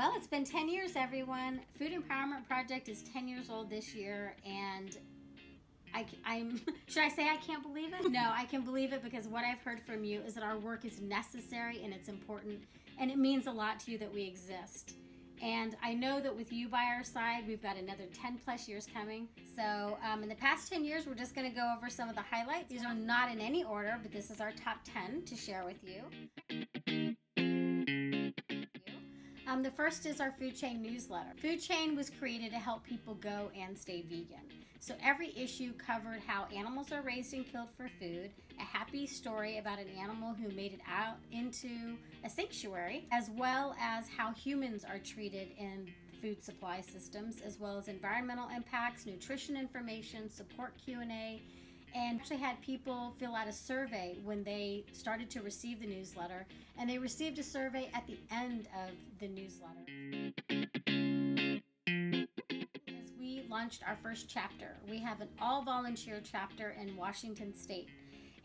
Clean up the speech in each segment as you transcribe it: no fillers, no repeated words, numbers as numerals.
Well, it's been 10 years, everyone. Food Empowerment Project is 10 years old this year, and I'm should I say I can't believe it? No, I can believe it because what I've heard from you is that our work is necessary and it's important, and it means a lot to you that we exist. And I know that with you by our side, we've got another 10 plus years coming. So in the past 10 years, we're just going to go over some of the highlights. These are not in any order, but this is our top 10 to share with you. The first is our food chain newsletter. Food chain was created to help people go and stay vegan. So every issue covered how animals are raised and killed for food, a happy story about an animal who made it out into a sanctuary, as well as how humans are treated in food supply systems, as well as environmental impacts, nutrition information, support Q&A, and actually had people fill out a survey when they started to receive the newsletter, and they received a survey at the end of the newsletter. As we launched our first chapter, we have an all-volunteer chapter in Washington State,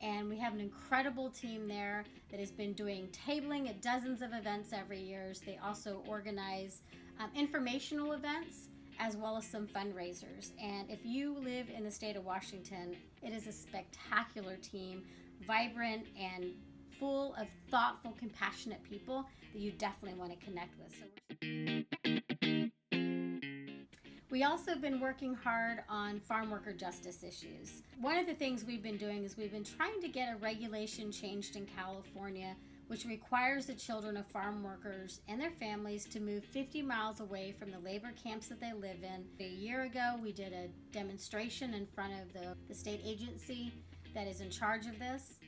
and we have an incredible team there that has been doing tabling at dozens of events every year. They also organize informational events as well as some fundraisers. And if you live in the state of Washington, it is a spectacular team, vibrant and full of thoughtful, compassionate people that you definitely want to connect with. We also have been working hard on farm worker justice issues. One of the things we've been doing is we've been trying to get a regulation changed in California which requires the children of farm workers and their families to move 50 miles away from the labor camps that they live in. A year ago, we did a demonstration in front of the state agency that is in charge of this.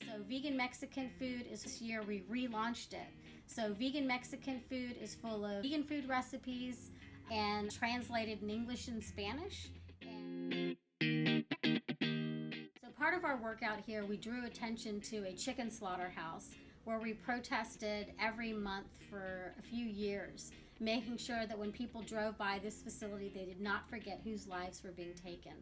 So vegan Mexican food is this year we relaunched it. So vegan Mexican food is full of vegan food recipes and translated in English and Spanish. Part of our workout here, we drew attention to a chicken slaughterhouse where we protested every month for a few years, making sure that when people drove by this facility, they did not forget whose lives were being taken.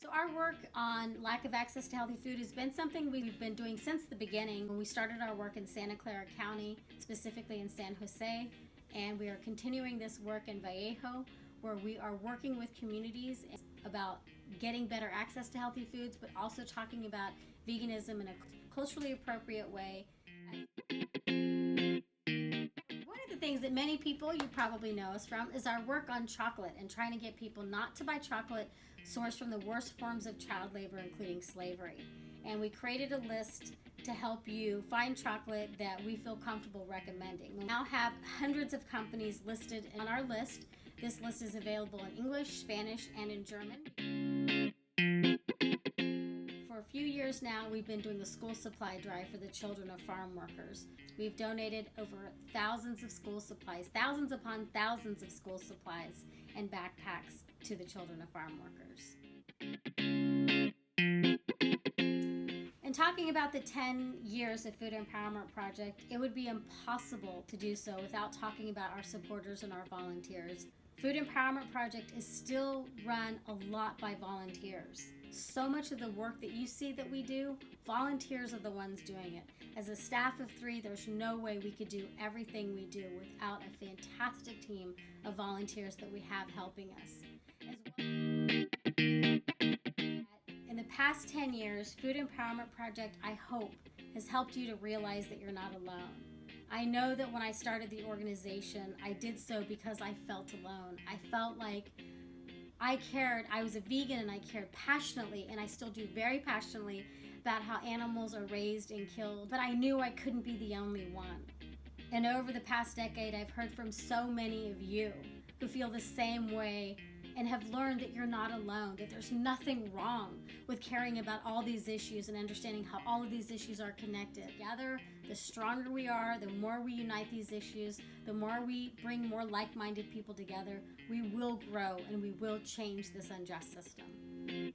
So our work on lack of access to healthy food has been something we've been doing since the beginning when we started our work in Santa Clara County, specifically in San Jose, and we are continuing this work in Vallejo, where we are working with communities about getting better access to healthy foods, but also talking about veganism in a culturally appropriate way. One of the things that many people, you probably know us from, is our work on chocolate and trying to get people not to buy chocolate sourced from the worst forms of child labor, including slavery. And we created a list to help you find chocolate that we feel comfortable recommending. We now have hundreds of companies listed on our list. This list is available in English, Spanish, and in German. For a few years now, we've been doing the school supply drive for the children of farm workers. We've donated over thousands of school supplies, thousands upon thousands of school supplies and backpacks to the children of farm workers. In talking about the 10 years of Food Empowerment Project, it would be impossible to do so without talking about our supporters and our volunteers. Food Empowerment Project is still run a lot by volunteers. So much of the work that you see that we do, volunteers are the ones doing it. As a staff of 3, there's no way we could do everything we do without a fantastic team of volunteers that we have helping us. In the past 10 years, Food Empowerment Project, I hope, has helped you to realize that you're not alone. I know that when I started the organization, I did so because I felt alone. I felt like I cared. I was a vegan and I cared passionately, and I still do very passionately, about how animals are raised and killed, but I knew I couldn't be the only one. And over the past decade, I've heard from so many of you who feel the same way and have learned that you're not alone, that there's nothing wrong with caring about all these issues and understanding how all of these issues are connected. Together, the stronger we are, the more we unite these issues, the more we bring more like-minded people together, we will grow and we will change this unjust system.